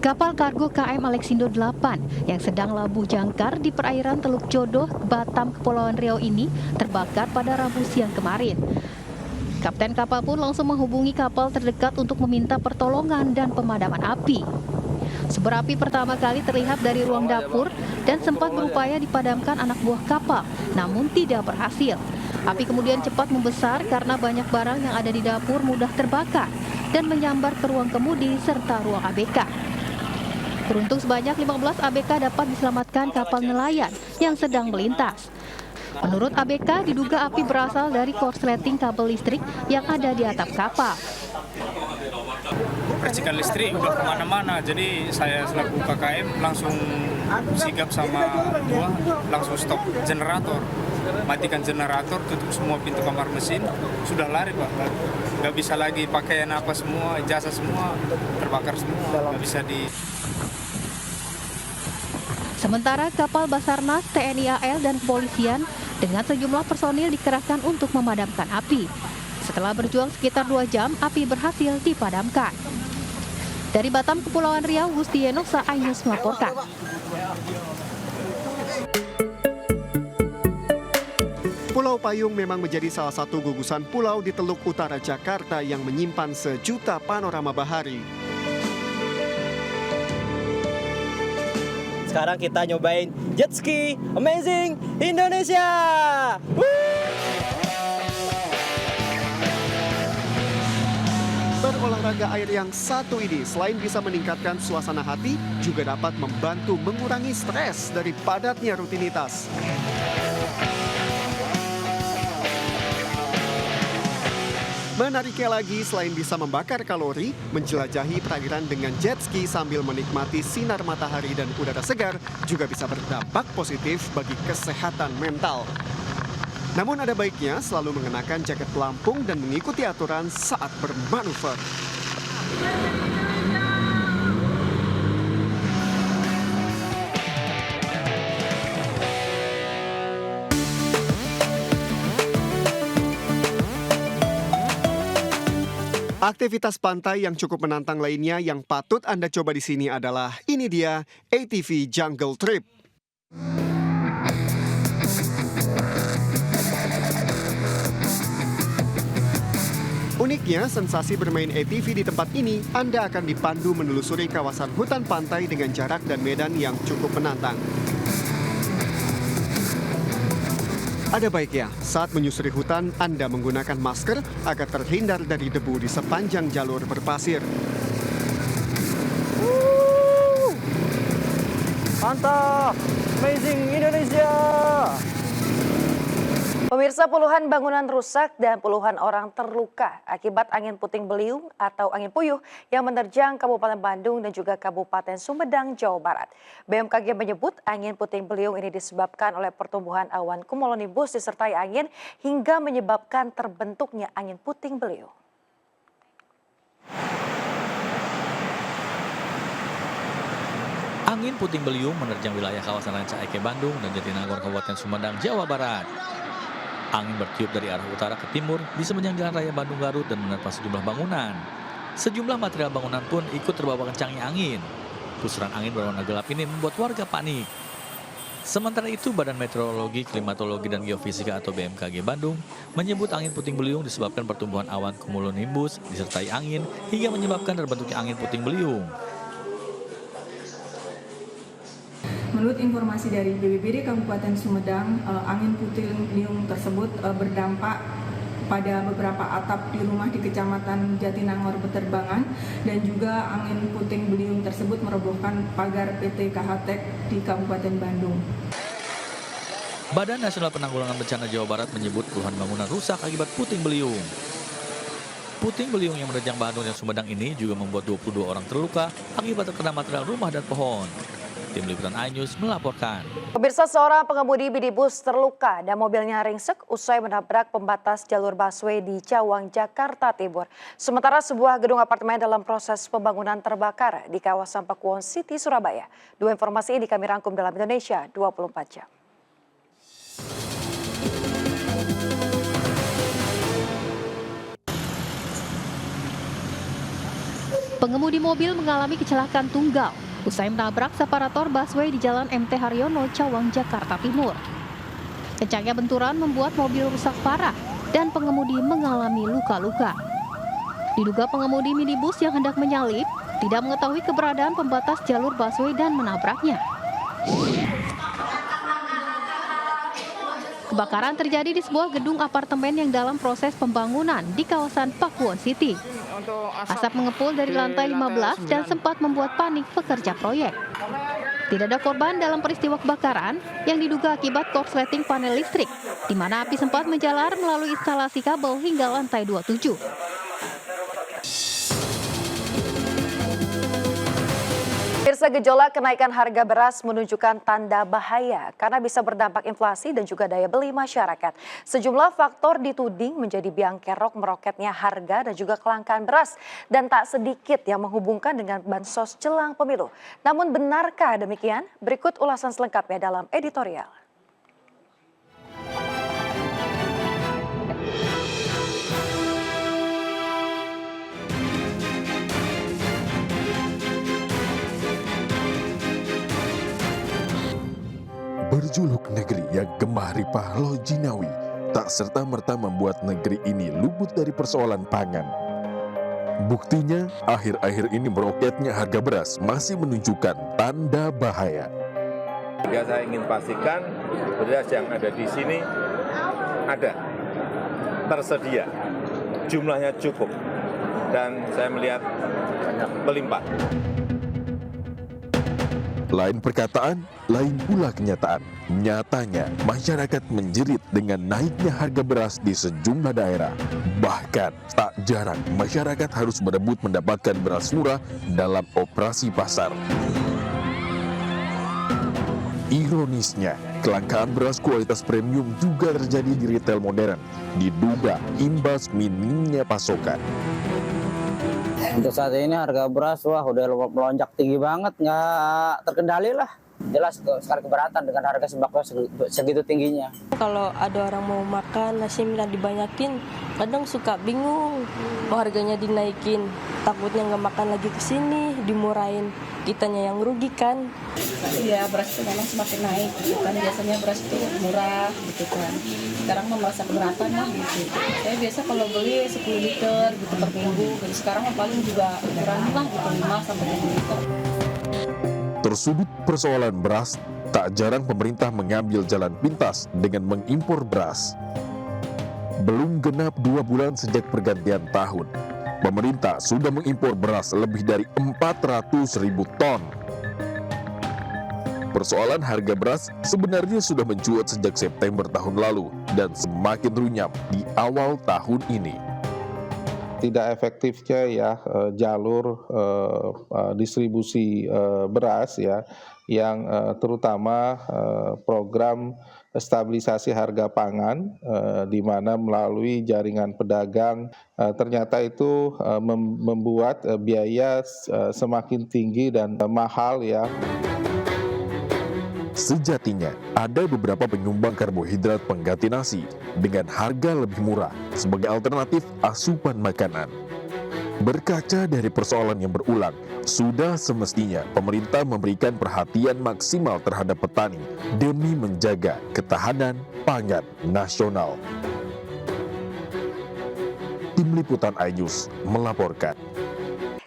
Kapal kargo KM Alexindo 8 yang sedang labuh jangkar di perairan Teluk Jodoh, Batam, Kepulauan Riau ini terbakar pada Rabu siang kemarin. Kapten kapal pun langsung menghubungi kapal terdekat untuk meminta pertolongan dan pemadaman api. Sumber api pertama kali terlihat dari ruang dapur dan sempat berupaya dipadamkan anak buah kapal, namun tidak berhasil. Api kemudian cepat membesar karena banyak barang yang ada di dapur mudah terbakar dan menyambar ke ruang kemudi serta ruang ABK. Beruntung sebanyak 15 ABK dapat diselamatkan kapal nelayan yang sedang melintas. Menurut ABK, diduga api berasal dari korsleting kabel listrik yang ada di atap kapal. Percikan listrik udah kemana-mana, jadi saya selaku KKM langsung sigap sama dua, langsung stop generator. Matikan generator, tutup semua pintu kamar mesin, sudah lari Pak. Nggak bisa lagi pakaian apa semua, ijazah semua, terbakar semua, nggak bisa di... Sementara kapal Basarnas, TNI AL, dan kepolisian dengan sejumlah personil dikerahkan untuk memadamkan api. Setelah berjuang sekitar 2 jam, api berhasil dipadamkan. Dari Batam, Kepulauan Riau, Gusti Yenoksa Ainus melaporkan. Pulau Payung memang menjadi salah satu gugusan pulau di Teluk Utara Jakarta yang menyimpan sejuta panorama bahari. Sekarang kita nyobain jet ski Amazing Indonesia. Berolahraga air yang satu ini selain bisa meningkatkan suasana hati, juga dapat membantu mengurangi stres dari padatnya rutinitas. Menariknya lagi, selain bisa membakar kalori, menjelajahi perairan dengan jet ski sambil menikmati sinar matahari dan udara segar juga bisa berdampak positif bagi kesehatan mental. Namun ada baiknya selalu mengenakan jaket pelampung dan mengikuti aturan saat bermanuver. Aktivitas pantai yang cukup menantang lainnya yang patut Anda coba di sini adalah ini dia ATV Jungle Trip. Uniknya, sensasi bermain ATV di tempat ini, Anda akan dipandu menelusuri kawasan hutan pantai dengan jarak dan medan yang cukup menantang. Ada baiknya, saat menyusuri hutan, Anda menggunakan masker agar terhindar dari debu di sepanjang jalur berpasir. Mantap! Amazing Indonesia! Pemirsa, puluhan bangunan rusak dan puluhan orang terluka akibat angin puting beliung atau angin puyuh yang menerjang Kabupaten Bandung dan juga Kabupaten Sumedang, Jawa Barat. BMKG menyebut angin puting beliung ini disebabkan oleh pertumbuhan awan cumulonimbus disertai angin hingga menyebabkan terbentuknya angin puting beliung. Angin puting beliung menerjang wilayah kawasan Ranca Ekek Bandung dan Jatinangor Kabupaten Sumedang, Jawa Barat. Angin bertiup dari arah utara ke timur di sepanjang Jalan Raya Bandung Garut dan menerpa sejumlah bangunan. Sejumlah material bangunan pun ikut terbawa kencangnya angin. Pusaran angin berwarna gelap ini membuat warga panik. Sementara itu, Badan Meteorologi, Klimatologi, dan Geofisika atau BMKG Bandung menyebut angin puting beliung disebabkan pertumbuhan awan cumulonimbus disertai angin hingga menyebabkan terbentuknya angin puting beliung. Menurut informasi dari BPBD Kabupaten Sumedang, angin puting beliung tersebut berdampak pada beberapa atap di rumah di Kecamatan Jatinangor Beterbangan dan juga angin puting beliung tersebut merobohkan pagar PT KHTEK di Kabupaten Bandung. Badan Nasional Penanggulangan Bencana Jawa Barat menyebut puluhan bangunan rusak akibat puting beliung. Puting beliung yang menerjang Bandung dan Sumedang ini juga membuat 22 orang terluka akibat terkena material rumah dan pohon. Tim Liputan iNews melaporkan. Pemirsa, seorang pengemudi minibus terluka dan mobilnya ringsek usai menabrak pembatas jalur busway di Cawang, Jakarta Timur. Sementara sebuah gedung apartemen dalam proses pembangunan terbakar di kawasan Pakuwon City, Surabaya. Dua informasi ini kami rangkum dalam Indonesia 24 jam. Pengemudi mobil mengalami kecelakaan tunggal usai menabrak separator busway di Jalan MT Haryono, Cawang, Jakarta Timur. Kencangnya benturan membuat mobil rusak parah dan pengemudi mengalami luka-luka. Diduga pengemudi minibus yang hendak menyalip tidak mengetahui keberadaan pembatas jalur busway dan menabraknya. Kebakaran terjadi di sebuah gedung apartemen yang dalam proses pembangunan di kawasan Pakuwon City. Asap mengepul dari lantai 15 dan sempat membuat panik pekerja proyek. Tidak ada korban dalam peristiwa kebakaran yang diduga akibat korsleting panel listrik, di mana api sempat menjalar melalui instalasi kabel hingga lantai 27. Pemirsa, gejolak kenaikan harga beras menunjukkan tanda bahaya karena bisa berdampak inflasi dan juga daya beli masyarakat. Sejumlah faktor dituding menjadi biang kerok meroketnya harga dan juga kelangkaan beras. Dan tak sedikit yang menghubungkan dengan bansos jelang pemilu. Namun benarkah demikian? Berikut ulasan selengkapnya dalam editorial. Berjuluk negeri yang gemah ripah Lojinawi, tak serta-merta membuat negeri ini luput dari persoalan pangan. Buktinya, akhir-akhir ini meroketnya harga beras masih menunjukkan tanda bahaya. Ya, saya ingin pastikan beras yang ada di sini ada, tersedia, jumlahnya cukup, dan saya melihat melimpah. Lain perkataan, lain pula kenyataan. Nyatanya, masyarakat menjerit dengan naiknya harga beras di sejumlah daerah. Bahkan, tak jarang masyarakat harus berebut mendapatkan beras murah dalam operasi pasar. Ironisnya, kelangkaan beras kualitas premium juga terjadi di retail modern, diduga imbas minimnya pasokan. Untuk saat ini harga beras udah melonjak tinggi banget, nggak terkendali lah. Jelas sekarang keberatan dengan harga sembako segitu tingginya. Kalau ada orang mau makan nasi minta dibanyakin, kadang suka bingung, harganya dinaikin, takutnya nggak makan lagi ke sini, dimurahin, kitanya yang rugi kan. Ya beras itu memang semakin naik, gitu kan. Biasanya beras itu murah, gitu kan. Sekarang merasa keberatan lah, gitu. Saya biasa kalau beli 10 liter gitu per minggu, jadi sekarang paling juga ukuran lah, gitu 5-7 liter. Tersudut persoalan beras, tak jarang pemerintah mengambil jalan pintas dengan mengimpor beras. Belum genap 2 bulan sejak pergantian tahun, pemerintah sudah mengimpor beras lebih dari 400.000 ton. Persoalan harga beras sebenarnya sudah mencuat sejak September tahun lalu dan semakin runyam di awal tahun ini. Tidak efektifnya ya jalur distribusi beras ya, yang terutama program stabilisasi harga pangan di mana melalui jaringan pedagang ternyata itu membuat biaya semakin tinggi dan mahal ya. Sejatinya, ada beberapa penyumbang karbohidrat pengganti nasi dengan harga lebih murah sebagai alternatif asupan makanan. Berkaca dari persoalan yang berulang, sudah semestinya pemerintah memberikan perhatian maksimal terhadap petani demi menjaga ketahanan pangan nasional. Tim Liputan iNews melaporkan.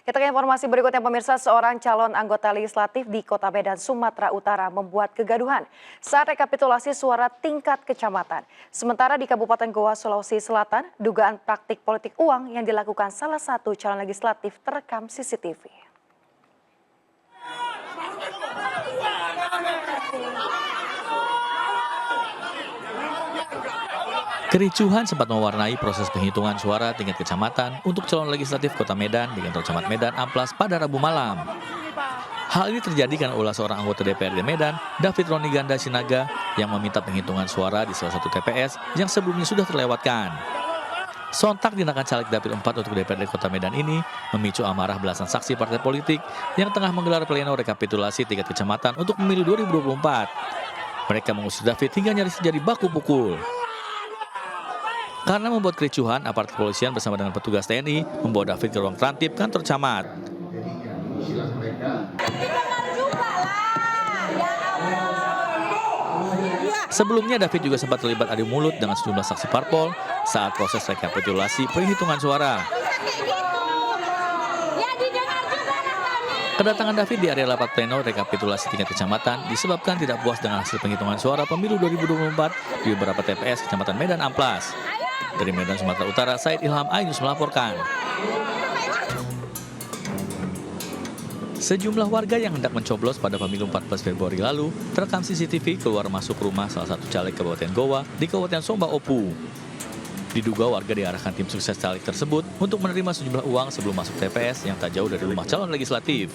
Kita ke informasi berikutnya, pemirsa. Seorang calon anggota legislatif di Kota Medan, Sumatera Utara membuat kegaduhan saat rekapitulasi suara tingkat kecamatan. Sementara di Kabupaten Goa, Sulawesi Selatan, dugaan praktik politik uang yang dilakukan salah satu calon legislatif terekam CCTV. Kericuhan sempat mewarnai proses penghitungan suara tingkat kecamatan untuk calon legislatif Kota Medan di kantor Camat Medan Amplas pada Rabu malam. Hal ini terjadi karena ulah seorang anggota DPRD Medan, David Roni Ganda Sinaga, yang meminta penghitungan suara di salah satu TPS yang sebelumnya sudah terlewatkan. Sontak tindakan caleg Dapil 4 untuk DPRD Kota Medan ini memicu amarah belasan saksi partai politik yang tengah menggelar pleno rekapitulasi tingkat kecamatan untuk pemilu 2024. Mereka mengusir David hingga nyaris terjadi baku pukul. Karena membuat kericuhan, aparat kepolisian bersama dengan petugas TNI membawa David ke ruang terantip kantor camat. Sebelumnya David juga sempat terlibat adu mulut dengan sejumlah saksi parpol saat proses rekapitulasi penghitungan suara. Kedatangan David di area rapat pleno rekapitulasi tingkat kecamatan disebabkan tidak puas dengan hasil penghitungan suara pemilu 2024 di beberapa TPS Kecamatan Medan Amplas. Dari Medan, Sumatera Utara, Said Ilham, iNews melaporkan. Sejumlah warga yang hendak mencoblos pada pemilu 14 Februari lalu terekam CCTV keluar masuk rumah salah satu caleg Kabupaten Goa di Kabupaten Somba Opu. Diduga warga diarahkan tim sukses caleg tersebut untuk menerima sejumlah uang sebelum masuk TPS yang tak jauh dari rumah calon legislatif.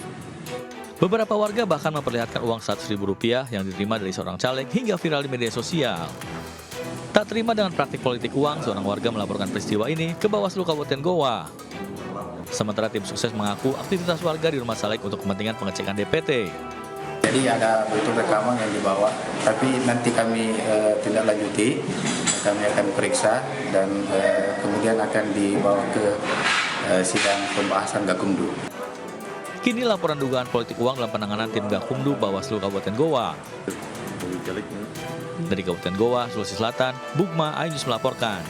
Beberapa warga bahkan memperlihatkan uang Rp100.000 yang diterima dari seorang caleg hingga viral di media sosial. Tak terima dengan praktik politik uang, seorang warga melaporkan peristiwa ini ke Bawaslu Kabupaten Goa. Sementara tim sukses mengaku aktivitas warga di rumah caleg untuk kepentingan pengecekan DPT. Jadi ada betul rekaman yang dibawa, tapi nanti kami tindak lanjuti, kami akan periksa dan kemudian akan dibawa ke sidang pembahasan Gakumdu. Kini laporan dugaan politik uang dalam penanganan tim Gakumdu Bawaslu Kabupaten Goa. Dari Kabupaten Goa, Sulawesi Selatan, Bugma, iNews melaporkan.